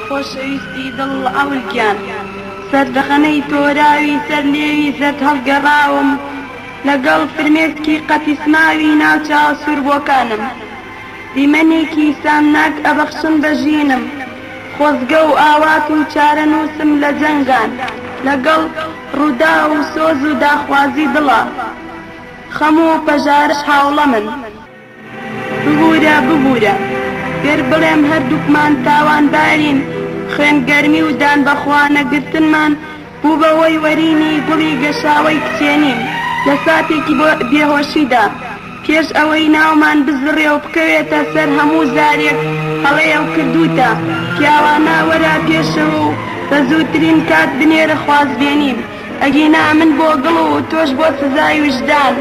خۆشەویستی دڵ ئەولکیان سەردەخەنەی تۆراوی سەر لێوی زەت هەڵگەڕاوم لەگەڵ فرمێسکی قەتیسماوی ناوچاو سووربۆکانم دیمەنێکی سامناک ئەبەخشم بەژینم خۆزگە و ئاوات و چارە نووسم لە جەنگان لەگەڵ ڕوودا و سۆز و داخوازی دڵە خەم و پەژارش هاوڵە من ببوورە ببوورە گەر بڵێم هەردووکمان تاوانبارین خوێنگەرمی و دان بەخوا نەگرتنمان بوو بەوەی وەرینی گوڵی گەشاوەی کچێنین لە ساتێکی بێهۆشیدا پێش ئەوەی ناومان بزڕێ و بکەوێتە سەر هەموو زارێک هەڵەیە و کردوتە پیاوانە وەرا پێشەوە و بە زووترین کات بنێرە خوازبێنین ئەگینا من بۆ گڵ و تۆش بۆ سزای وجدان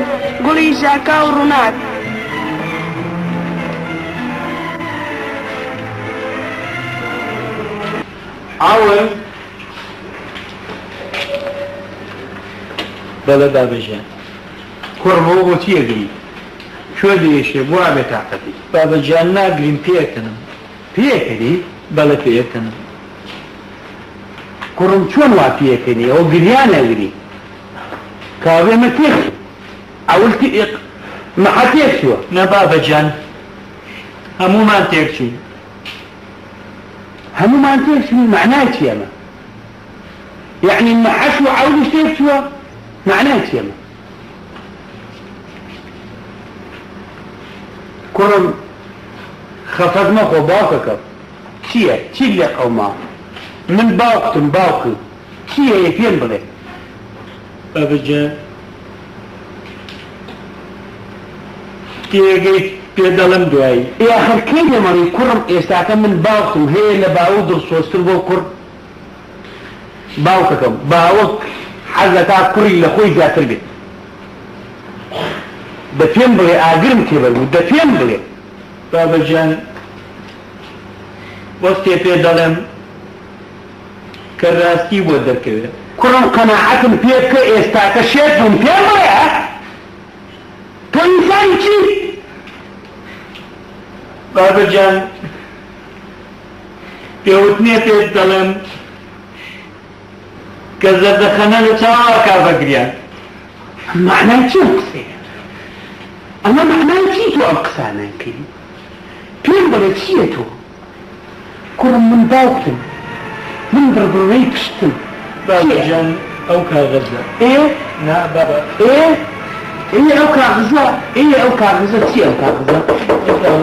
گوڵی ژاکا و ڕووناک ئاول بەڵێ بابەژیان کوڕمەوە بۆ چیەگری کوێ دێشێ بۆ ئابێ تاقەتی بابەجیان ناگرین پێکەنم پێکەری بەڵێ پێکەنم کوڕم چۆن وا پێکەنی ئەو گریان نەگری کاوێمە تێک ئەوڵتی مەحە تێک چووە نە بابەجیان هەموومان تێک چوین هەموومان تێک چوین معنای چیەمە یعنی مەحەش و عەولش تێک چووە معنای چیەمە کوڕم خەفەت مەخۆ باوکەکە چییە چی لێ قەوما من باوکتم باوکم چییە پێم بڵێ بابەجیان تێگەی پێ دەڵم دوایی ئاخر کەی لێمەڕی کوڕم ئێستاکە من باوکم هەیە لە باو دڵسۆزتر بۆ کوڕ باوکەکەم باوەک حەزەتا کوڕی لە خۆی زیاتر بێت دە پێم بڵێ ئاگرم تێبەربوو دە پێم بڵێ بابەجیان وەستێ پێ دەڵێم کە ڕاستی بۆ دەرکەوێت کوڕم قەناعەتم پێ بکە ئێستاکە شێت بووم پێم بڵێ تۆ ئینسانی چی بابەجیان پێوتنێ پێت دەڵێم کە زەردەخەنە لە چاوا کابەگریان معنای چی ئەم قسەیە ئەمە معنای چی تۆ ئەم قسانە کردی پێم بڵێ چییە تۆ کوڕم من باوکتم من بڕبڕەی پشتم بابەجیان ئەو کاغەزە نا بابا ئەو کاغزە ئەو کاغزە چی ئەو کاغزە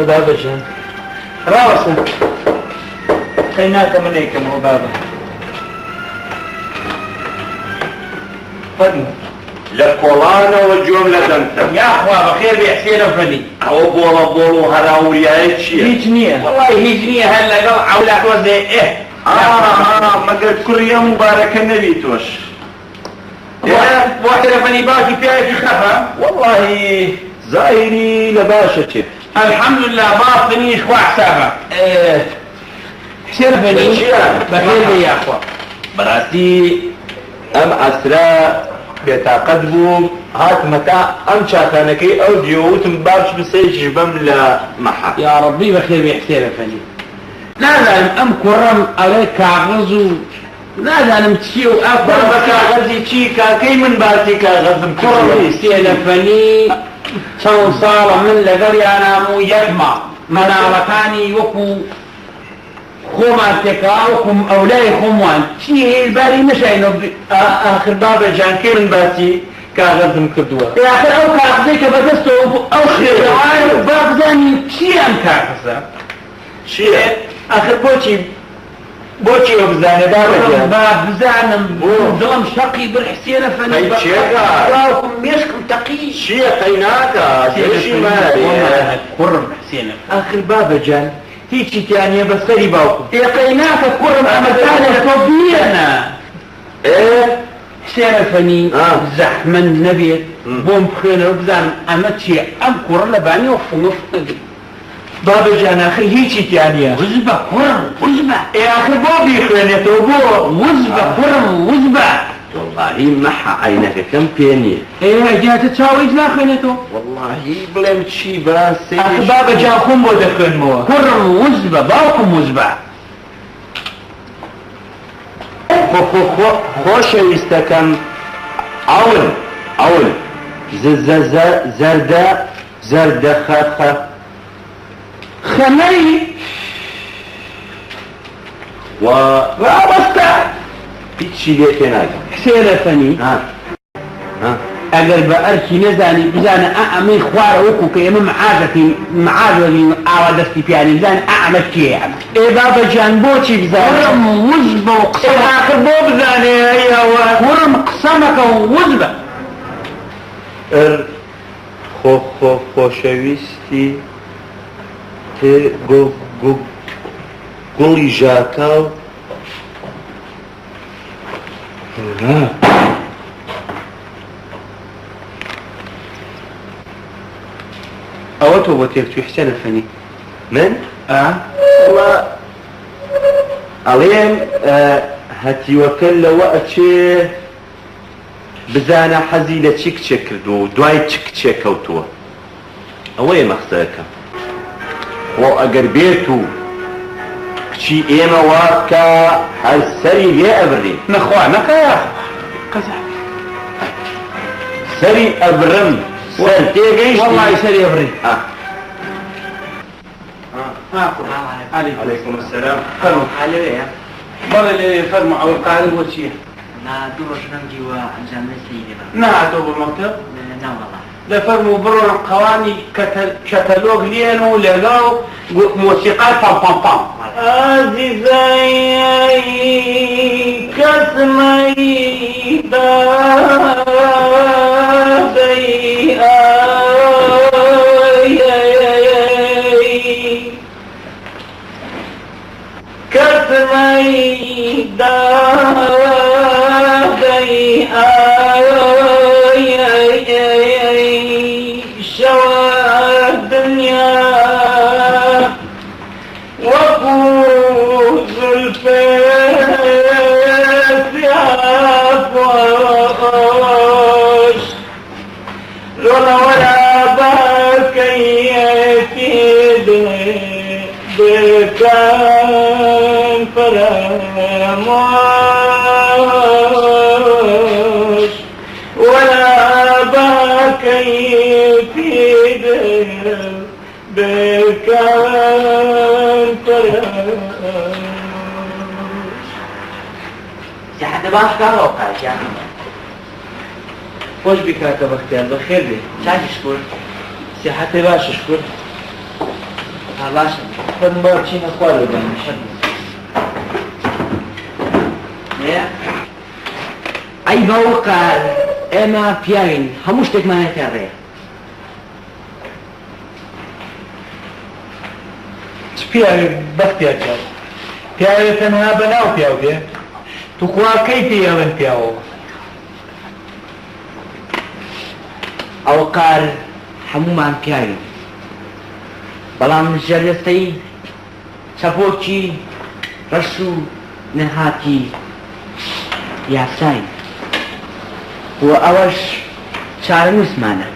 بابەجیان ڕاوەسە خەی ناکە منێکەمەوە بابە لە کۆڵانەوە جۆم لە دەمتە یاخوا بەخێر بێ حسێنە فەنی ئەوە بۆڵە بۆڵ و هەراوریایە چییە هیچ نییە وەڵای هیچ نییە هەر لەگەڵ ئەولاکۆزێ مەگەر کوڕیە مبارەکە نەبی تۆش بۆ تەلەفەنی باوکی پیاوێکی خەفە وەڵڵاهی زاهیری لە باشە چێت الحەمدولله باتنیش خوا حسابە حسێنە فەنی بەخێر بێ یاخوا بەڕاستی ئەم ئەسرا بێتاقەت بووم هاتمەتا ئەم چاکانەکەی ئەو دیوتم باش بسێژ بەم لە مەحە یا ڕەبی بەخێر بێ حسێنە فەنی نازانم ئەم کوڕم ئەڵێ کاغز و نازانم چی و بە کاغەزی چی کاکەی من باسی کاغەزم کوڕی حسێنە فەنی چەند ساڵە من لەگەڵ یانام و یەکما مەناڵەکانی وەکو خۆمان تێکا وەکوم ئەولای خۆموان چی هێلباری نەشاینەوە ئاخر بابەجان کێ من باسی کاغەزم کردووە آخر ئەو کاغزەی کە بەدەستەوە ئەو خێرەوایە با بزانین چی ئەم کاغزە چییە ئاخر بۆچی ئەو بزانێ بابەجان با بزانم دڵم شەقی بر حسێنە فەنی باوکم مێشکم تەقی چییە قەی ناکە جێشی مارێ کوڕم حسێنە ئاخر بابەجان هیچی تیانە بەسەری باوکم قەی ناکە کوڕم ئەمەدانە تۆ بیێنە حسێنە فەنی زەحمەت نەبێت بۆم بخوێنەوە بزانم ئەمە چییە ئەم کوڕە لە بانیەوە فڵف نەگرێت بابەجان ئاخر هیچی تیانە وز بە کوڕم وز بە ئاخر بۆ بیخوێنێتەوە بۆ وز بە کوڕم وز بە واللهی مەحە عینەکەکەم پێ نییە ئەجاتە چاوەیت ناخوێنێتەوە واللهی بڵێم چی باسێ بابەجان خۆم بۆ دەخوێنمەوە کوڕم وز بە باوکم وز بە خۆشەویستەکەم ئەول زەردە خەمەی وابەستە هیچی لێ پێ ناکەم حسێنە فەنی ئەگەر بە ئەرکی نەزانی بزانە ئەمەی خوارە وەکو کە ئێمە معاذەوین ئاوا دەستی پیانی بزانە ئەمە کێیە ئێبا بەجان بۆچی بزانم وز بە قسەکە بۆ بزانێ ئەوە وەرم قسەمەکە وز بە خۆشەویستی گوڵی ژاکە و ئەوە تۆ بۆ تێکچووی حسێنە فەنی من ئەڵێم هەتیوەکە لەوە ئەچێ بزانە حەزی لە چی کچێ کردو و دوای چ کچێ کەوتووە ئەوەیە مەقسەدەکەم خۆ ئەگەر بێت و کچی ئێمە وابکە هەر سەری لێ ئەبڕی نەخوا نەکەیە سەری ئەبرم سەر تێگەیشتی وەڵڵی سەری ئەبڕی عەلەیکوم السەلام بەڵێ لێ فەرموو ئەوە قارن بۆ چییە دوو ڕۆژ نەمدیوە ئەنجامە سەیرێبە نهاتۆ بۆ مەکتەب ناوەڵا دەفەرموو بڕۆن قەوانی کەتەلۆگ لێن و لەگەڵ مۆسیقای پام ئازیزای کەسمەی دادەی کەسمەی دادەی شەوە دنیا وەکو زولفێ سیاپۆش ڕۆڵەوەرە بەکەیەتی بکەن فرامۆش وەرە بەکەیەتی بکەن فرامۆش سیحەتە باش کارەوە قاچیان خۆش بیکاتە بەختیار بەخێر بێ چاکیش کرد سیحەتێ باشش کرد ها باشە فەرموو بە چینە خوار بگەین ئەی باوقە ئێمە پیاوین هەموو شتێکمانێتە ڕێ چ پیاوێ بەختیار چاو پیاوێ تەنها بەناو پیاو بێ تو خواکەی پێیاوێن پیاوەوە ئەو قار هەمومان پیاوین بەڵام ژەرێستەی چەپۆکی ڕەش و نەهاتی یاساین و ئەوەش چارەنووسمانە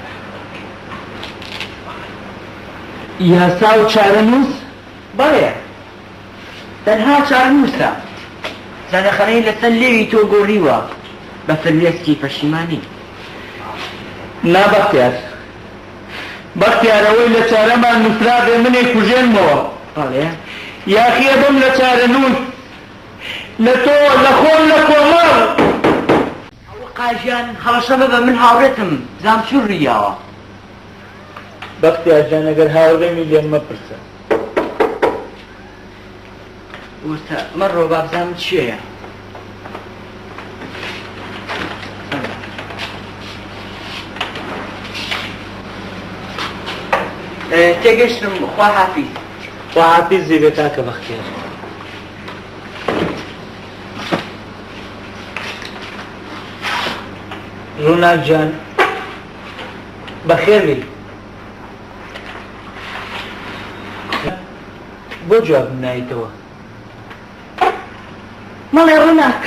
یاسا و چارەنووس بەڵێ تەنها چارەنووسە زانەخەنەی لەسەر لێوی تۆ گۆڕیوە بە فرمێسکی پەشیمانی نابەختیار بەختیارەوەی لە چارەمان نووسرا بێ منێ کوژێنمەوە بەڵێ یاخیە بم لە چارەنووس لە تۆ لە خۆم لە کۆمەڵ ئەوە قاژیان هەڵەشەمە بە من هاوڕێتم زام چوڕیاوە بەختیارجان ئەگەر هاوڕێمی لێم مەپرسە وتە مەڕۆ بابزانم چییە تێگەشتم خوا حافیز خوا حافیزی بێ کاکە بەختیار ڕووناک جان بەخێری بۆ جواب نایتەوە مەڵێ ڕووناک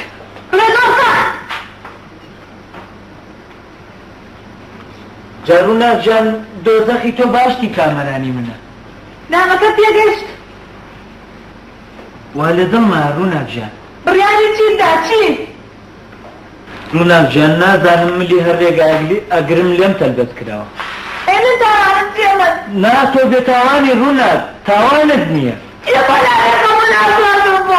جا ڕووناک جان دۆزەخی تۆ باشتی کامەرانی منە داغەکە پێگەشت وا لە دڵما ڕووناک جان بڕیاری چیدا چی؟ ڕووناک گیان نازانم ملی هەر ڕێگایلی ئەگرم لێم تەلبەت کراوە ئێمە تاوانم چێمە نا تۆ بێتاوانی ڕووناک تاوانت نییە ئێمە نازانم بۆ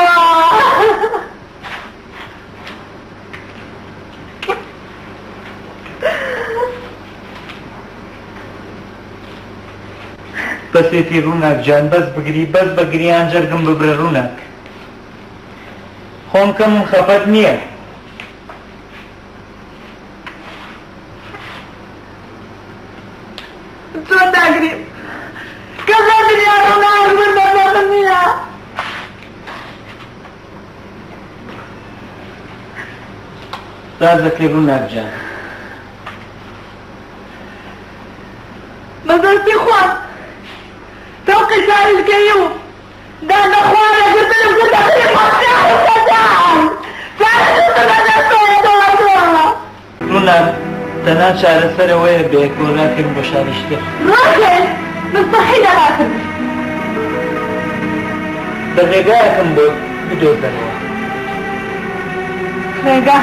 بەسێتی ڕووناک گیان بەس بگری بەس بە گریان جەرگم ببرە ڕووناک خۆم کەم خەفەت نییە چۆن داگریم کەسە دنیا ڕووناک من بەدەڵم نییە ڕاز دەکەی ڕووناک گیان بەدەستی خۆم تۆ قساری بکەی و دادە خوارە گرتنم کە دەخلی خۆشیان ڕووناک تەنها چارەسەرەوەیە بەیەکەوە ڕاکردن بۆ شاریشتر ڕاکرد مستەحیلە ڕاکرد بە ڕێگایەکەم بۆ بدۆزەنەوە ڕێگا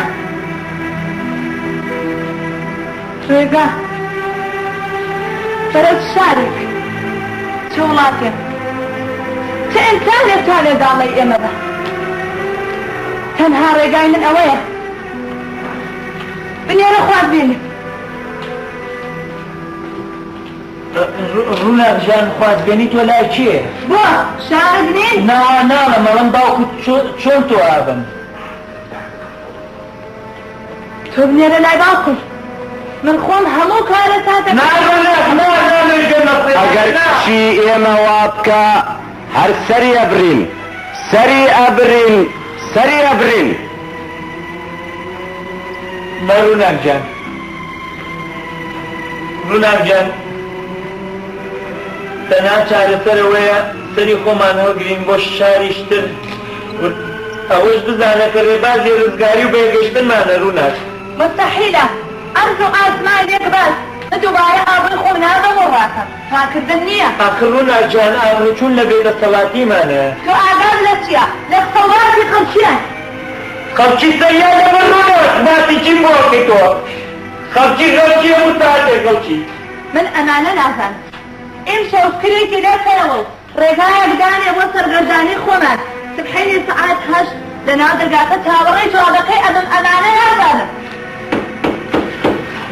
بەرەو شارێک چه وڵاتێک چه ئینسانێک تا لێداڵی ئێمە بە تەنها ڕێگای من ئەوەیە بنێرە خوارد بینم ڕووناک گیان خوازبێنی تۆ لای کێ بۆ شارت نین ناڵە مەڵم باوکو چۆن تۆ ئابن تۆ بنێرە لای باوکم من خۆم هەموو کارە ساتە ئەگەر چی ئێمە وا بکە هەر سەری ئەبرین سەری ئەبرین مە ڕووناک گیان تەنها چارەسەرەوەیە سەری خۆمان هەڵگرین بۆ شاریشتر ئەوەش بزانە کە ڕێبازی ڕزگاری و بەیەگەشتنمانە ڕووناک مستحیلە ئەرز و ئاسمان لێک باس دووبارە ئابڕی خۆم نادەم و ڕاکەم ڕاکردن نییە ئاخر ڕووناک گیان ئاڕوچوون لە بێدەسەڵاتیمانە تۆ ئاگام لە چییە لە سەڵاتی خەڵکیە خەڵکی سەریا لەبەر ڕووناک باسی چی بۆکەی تۆ خەڵکی هەموو ساتێ خەڵکی من ئەمانە نازانم ئیم شەوکرێکی لێکەوە ڕێگایەک دانێ بۆ سەرگەردانی خۆمان سبحەینی سەعات هەشت لەناو دەرگاکە چاوەڕێی جوابەکەی ئەدەم ئەمانە نازانم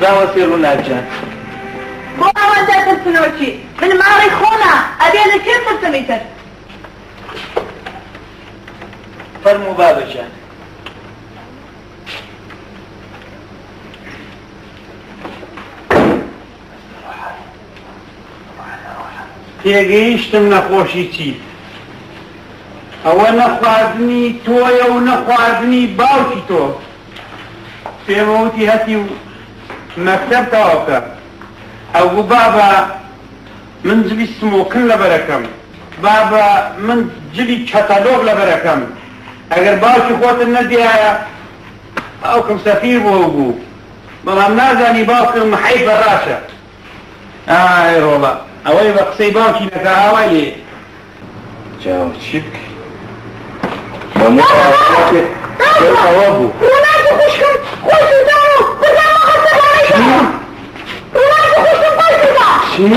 داوەسی ڕووناک گیان بۆ ئەوەندە ترسنۆکی من ماڵی خۆمە ئەبێ لە کێ ترسمی تر فەرموو بابەجان تێگەیشتم نەخۆشی چی ئەوە نەخواردنی تۆیە و نەخواردنی باوکی تۆ پێمەوتی هەتی و مەکتەب تەواوکە ئەو بوو بابە من جلی سمۆکن لەبەرەکەم بابە من جلی چەتەلۆغ لەبەرەکەم ئەگەر باوکی خۆتن نەدیایە ئەو کەم سەفیر بوو بەڵام نازانی باوکم حەیف بەڕاشە ئای ڕۆڵە ئەوەی بە قسەی باوکی نەکە ئاوای لێ جاو چی بکەی ئەوە بوو ڕووناکی خوشکم خۆشی داوە بزانمە خەسەبانەیە ڕووناکی خوشکم خۆشی دا چی؟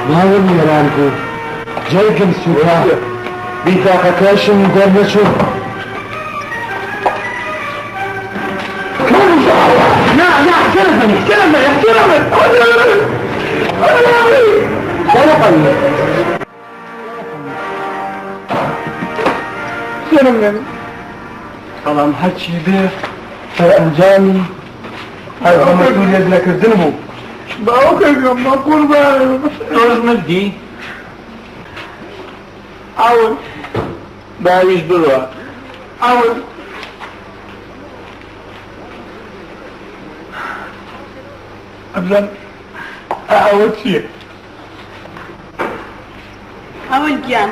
ماوەم وێران بوو جەرگم سووتا بیتاقەکەشم دەرنەچوو بەڵام هەرچی بێ هەر ئەنجامی هەر مەسئولیەت نەکردن بوو باوکەکەم بە قوربانم تۆش نەدی ئەون باویش بڕوە ئەون ئەبزان ئەوە چییە ئەوەلگیان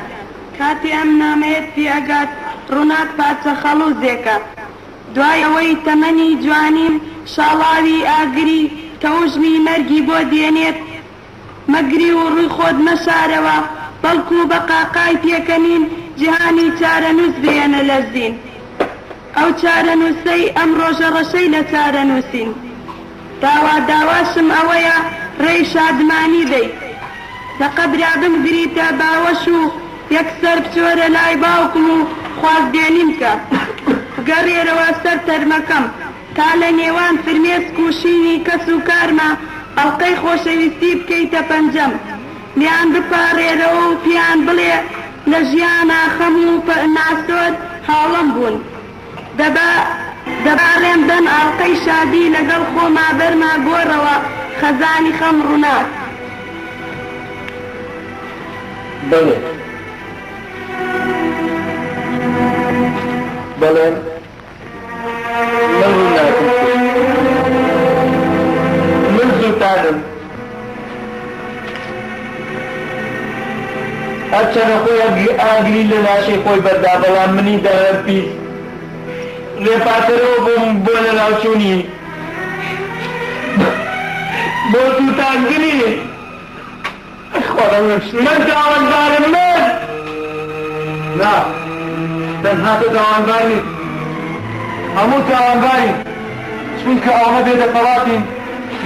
کاتی ئەم نامەیەت پێ ئەگات ڕووناک پاچە خەڵوزێکە دوای ئەوەی تەمەنی جوانیم شاڵاوی ئاگری تەوژمی مەرگی بۆ دێنێت مەگری و ڕووی خۆت مەشارەوە بەڵکو بە قاقای پێکەنین جیهانی چارەنووس بێنە لەرزین ئەو چارەنووسەی ئەم ڕۆژە ڕەشەی لە چارەنووسین داواشم ئەوەیە ڕێی شادمانی دەیت لە قەبرا بگریتە باوەش و یەکسەر بچۆرە لای باوکم و خوازبێنیم کە بگەڕێرەوە سەر تەرمەکەم تا لە نێوان فرمێسک و شینی کەس و کارمە ئەڵقەی خۆشەویستی بکەیتە پەنجەم لیان بپارێرەوە و پیان بڵێ لە ژیانە خەم و ناسۆت هاوڵەم بوون دەبارێن دەن ئاڵقەی شادی لەگەڵ خۆما بەرما گۆڕەوە خەزانی خەم ڕووناک بەڵێ بەڵێن من ڕووناکم من زووتانم هەرچەنە خۆی ئاگری لە لاشەی خۆی بەردا بەڵام منی دەڵێن پیس لێپاتەرەوە بۆم بۆ لە ناوچوونی بۆ زووتانگری من تاوانبارم من نا تەنها تۆ تاوانبار نیت هەموو تاوانبارین چونکە ئەومە بێدەسەڵاتین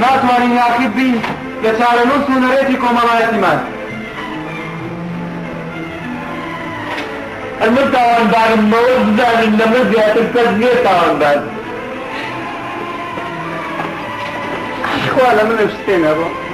ناتوانین یاخیب بین لە چارەنووس و نەرێتی کۆمەڵایەتیمان من تاوانبارم مەوە بزانین لەمە زیاتر کەس نییە تاوانبار خوا لە منە شتێنە بۆ